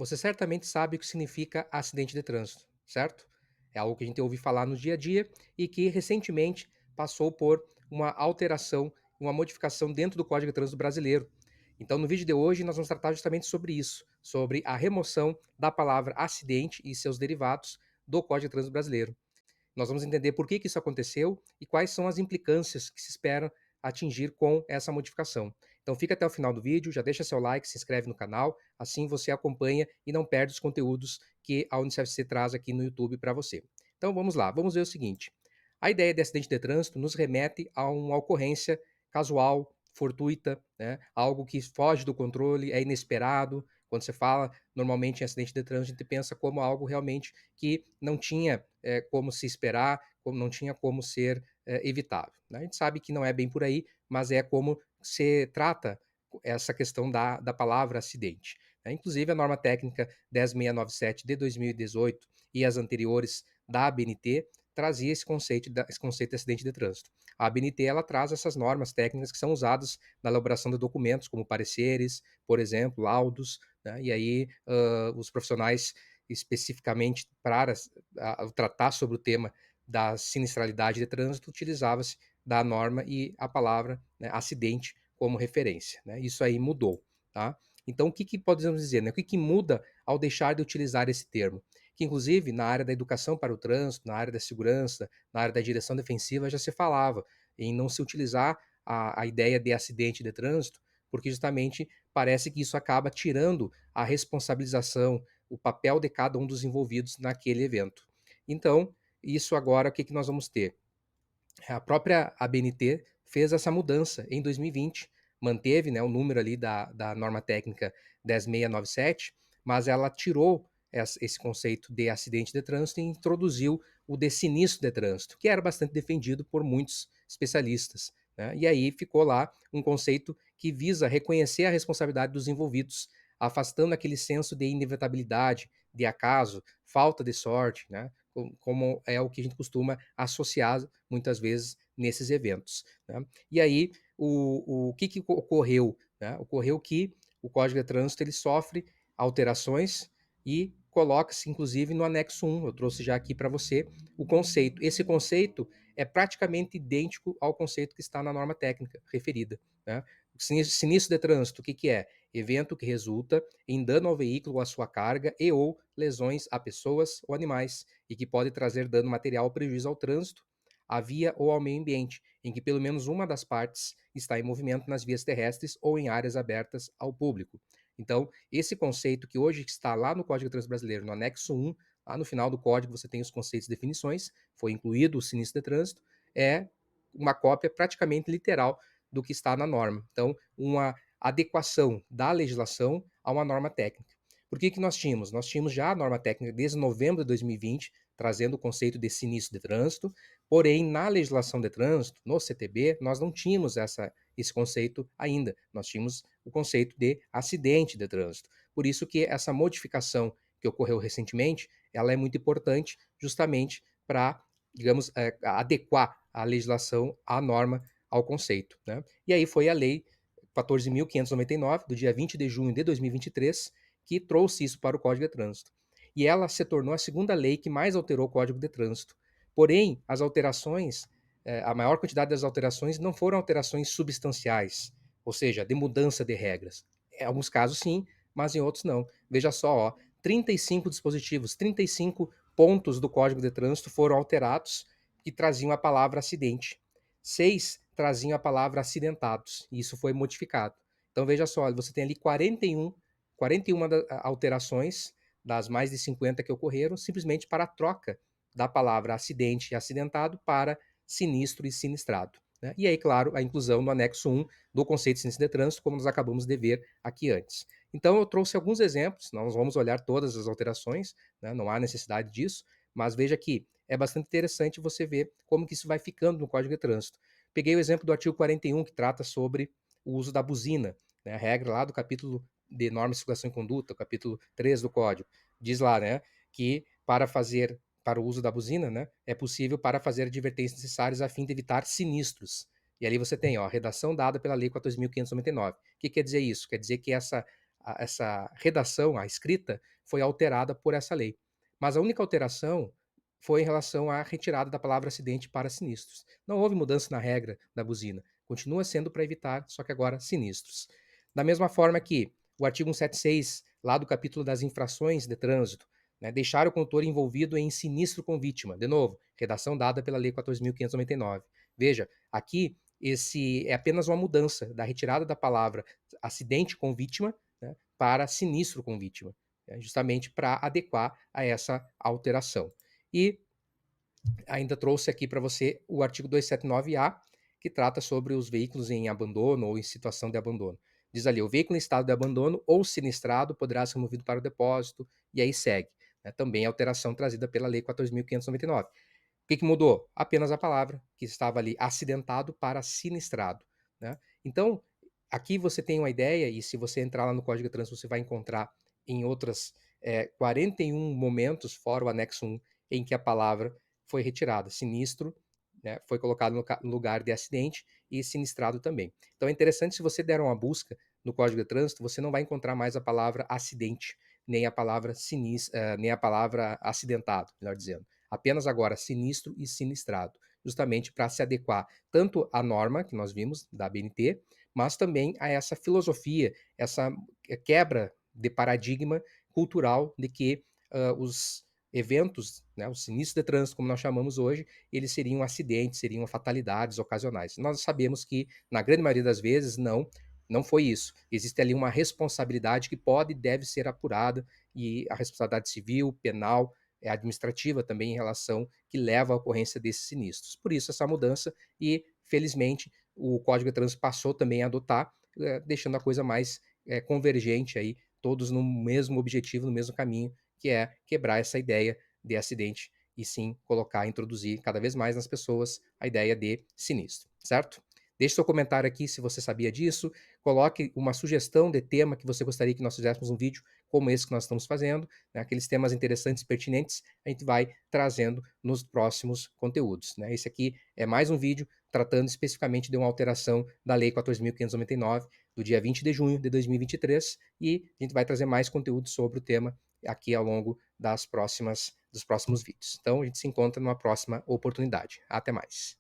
Você certamente sabe o que significa acidente de trânsito, certo? É algo que a gente ouve falar no dia a dia e que recentemente passou por uma alteração, uma modificação dentro do Código de Trânsito brasileiro. Então, no vídeo de hoje, nós vamos tratar justamente sobre isso, sobre a remoção da palavra acidente e seus derivados do Código de Trânsito brasileiro. Nós vamos entender por que isso aconteceu e quais são as implicâncias que se esperam atingir com essa modificação. Então fica até o final do vídeo, já deixa seu like, se inscreve no canal, assim você acompanha e não perde os conteúdos que a UniCFC traz aqui no YouTube para você. Então vamos lá, vamos ver o seguinte. A ideia de acidente de trânsito nos remete a uma ocorrência casual, fortuita, né? Algo que foge do controle, é inesperado. Quando você fala normalmente em acidente de trânsito, a gente pensa como algo realmente que não tinha como se esperar, como não tinha como ser evitável. Né? A gente sabe que não é bem por aí, mas é como se trata essa questão da palavra acidente. Né? Inclusive, a norma técnica 10697 de 2018 e as anteriores da ABNT trazia esse conceito de acidente de trânsito. A ABNT ela traz essas normas técnicas que são usadas na elaboração de documentos, como pareceres, por exemplo, laudos, né? E aí os profissionais especificamente para tratar sobre o tema da sinistralidade de trânsito, utilizava-se da norma e a palavra, né, acidente como referência. Né? Isso aí mudou. Tá? Então, o que podemos dizer? Né? O que muda ao deixar de utilizar esse termo? Que, inclusive, na área da educação para o trânsito, na área da segurança, na área da direção defensiva, já se falava em não se utilizar a ideia de acidente de trânsito, porque justamente parece que isso acaba tirando a responsabilização, o papel de cada um dos envolvidos naquele evento. Então, isso agora, o que nós vamos ter? A própria ABNT fez essa mudança em 2020, manteve, né, o número ali da norma técnica 10697, mas ela tirou esse conceito de acidente de trânsito e introduziu o de sinistro de trânsito, que era bastante defendido por muitos especialistas. Né? E aí ficou lá um conceito que visa reconhecer a responsabilidade dos envolvidos, afastando aquele senso de inevitabilidade, de acaso, falta de sorte, né? Como é o que a gente costuma associar muitas vezes nesses eventos. Né? E aí, o que ocorreu? Né? Ocorreu que o Código de Trânsito ele sofre alterações e coloca-se, inclusive, no anexo 1. Eu trouxe já aqui para você o conceito. Esse conceito é praticamente idêntico ao conceito que está na norma técnica referida. Né? Sinistro de trânsito, o que é? Evento que resulta em dano ao veículo ou à sua carga e ou lesões a pessoas ou animais e que pode trazer dano material ou prejuízo ao trânsito, à via ou ao meio ambiente, em que pelo menos uma das partes está em movimento nas vias terrestres ou em áreas abertas ao público. Então, esse conceito que hoje está lá no Código de Trânsito Brasileiro, no anexo 1, lá no final do código você tem os conceitos e definições, foi incluído o sinistro de trânsito, é uma cópia praticamente literal do que está na norma. Então, uma adequação da legislação a uma norma técnica. Por que nós tínhamos? Nós tínhamos já a norma técnica desde novembro de 2020, trazendo o conceito de sinistro de trânsito, porém, na legislação de trânsito, no CTB, nós não tínhamos esse conceito ainda. Nós tínhamos o conceito de acidente de trânsito. Por isso que essa modificação que ocorreu recentemente, ela é muito importante justamente para, digamos, adequar a legislação à norma, ao conceito. Né? E aí foi a lei 14.599, do dia 20 de junho de 2023, que trouxe isso para o Código de Trânsito. E ela se tornou a segunda lei que mais alterou o Código de Trânsito. Porém, as alterações, a maior quantidade das alterações não foram alterações substanciais, ou seja, de mudança de regras. Em alguns casos sim, mas em outros não. Veja só, ó, 35 dispositivos, 35 pontos do Código de Trânsito foram alterados que traziam a palavra acidente. 6 traziam a palavra acidentados, e isso foi modificado. Então veja só, você tem ali 41 alterações das mais de 50 que ocorreram, simplesmente para a troca da palavra acidente e acidentado para sinistro e sinistrado. Né? E aí, claro, a inclusão no anexo 1 do conceito de sinistro de trânsito, como nós acabamos de ver aqui antes. Então, eu trouxe alguns exemplos, nós vamos olhar todas as alterações, né? Não há necessidade disso, mas veja que é bastante interessante você ver como que isso vai ficando no Código de Trânsito. Peguei o exemplo do artigo 41, que trata sobre o uso da buzina, né? A regra lá do capítulo de normas de circulação e conduta, o capítulo 3 do Código, diz lá, né, que para o uso da buzina, né, é possível para fazer advertências necessárias a fim de evitar sinistros. E ali você tem, ó, a redação dada pela Lei 4.599. O que quer dizer isso? Quer dizer que essa redação, a escrita, foi alterada por essa lei. Mas a única alteração foi em relação à retirada da palavra acidente para sinistros. Não houve mudança na regra da buzina. Continua sendo para evitar, só que agora sinistros. Da mesma forma que o artigo 176, lá do capítulo das infrações de trânsito, né, deixar o condutor envolvido em sinistro com vítima. De novo, redação dada pela Lei 14.599. Veja, aqui esse é apenas uma mudança da retirada da palavra acidente com vítima, né, para sinistro com vítima, né, justamente para adequar a essa alteração. E ainda trouxe aqui para você o artigo 279-A, que trata sobre os veículos em abandono ou em situação de abandono. Diz ali, o veículo em estado de abandono ou sinistrado poderá ser removido para o depósito, e aí segue. Né? Também a alteração trazida pela Lei 4.599. O que mudou? Apenas a palavra, que estava ali acidentado para sinistrado. Né? Então, aqui você tem uma ideia, e se você entrar lá no Código de Trânsito, você vai encontrar em outras 41 momentos, fora o anexo 1, em que a palavra foi retirada. Sinistro, né, foi colocado no lugar de acidente e sinistrado também. Então é interessante, se você der uma busca no Código de Trânsito, você não vai encontrar mais a palavra acidente, nem a palavra nem a palavra acidentado, melhor dizendo. Apenas agora sinistro e sinistrado, justamente para se adequar tanto à norma que nós vimos da BNT, mas também a essa filosofia, essa quebra de paradigma cultural de que os eventos, né, os sinistros de trânsito, como nós chamamos hoje, eles seriam acidentes, seriam fatalidades ocasionais. Nós sabemos que, na grande maioria das vezes, não foi isso. Existe ali uma responsabilidade que pode e deve ser apurada, e a responsabilidade civil, penal, administrativa também em relação que leva à ocorrência desses sinistros. Por isso essa mudança e, felizmente, o Código de Trânsito passou também a adotar, deixando a coisa mais convergente aí, todos no mesmo objetivo, no mesmo caminho, que é quebrar essa ideia de acidente e sim colocar, introduzir cada vez mais nas pessoas a ideia de sinistro, certo? Deixe seu comentário aqui se você sabia disso, coloque uma sugestão de tema que você gostaria que nós fizéssemos um vídeo como esse que nós estamos fazendo, né, aqueles temas interessantes e pertinentes, a gente vai trazendo nos próximos conteúdos. Né? Esse aqui é mais um vídeo tratando especificamente de uma alteração da Lei 14.599, do dia 20 de junho de 2023, e a gente vai trazer mais conteúdo sobre o tema aqui ao longo dos próximos vídeos. Então, a gente se encontra numa próxima oportunidade. Até mais.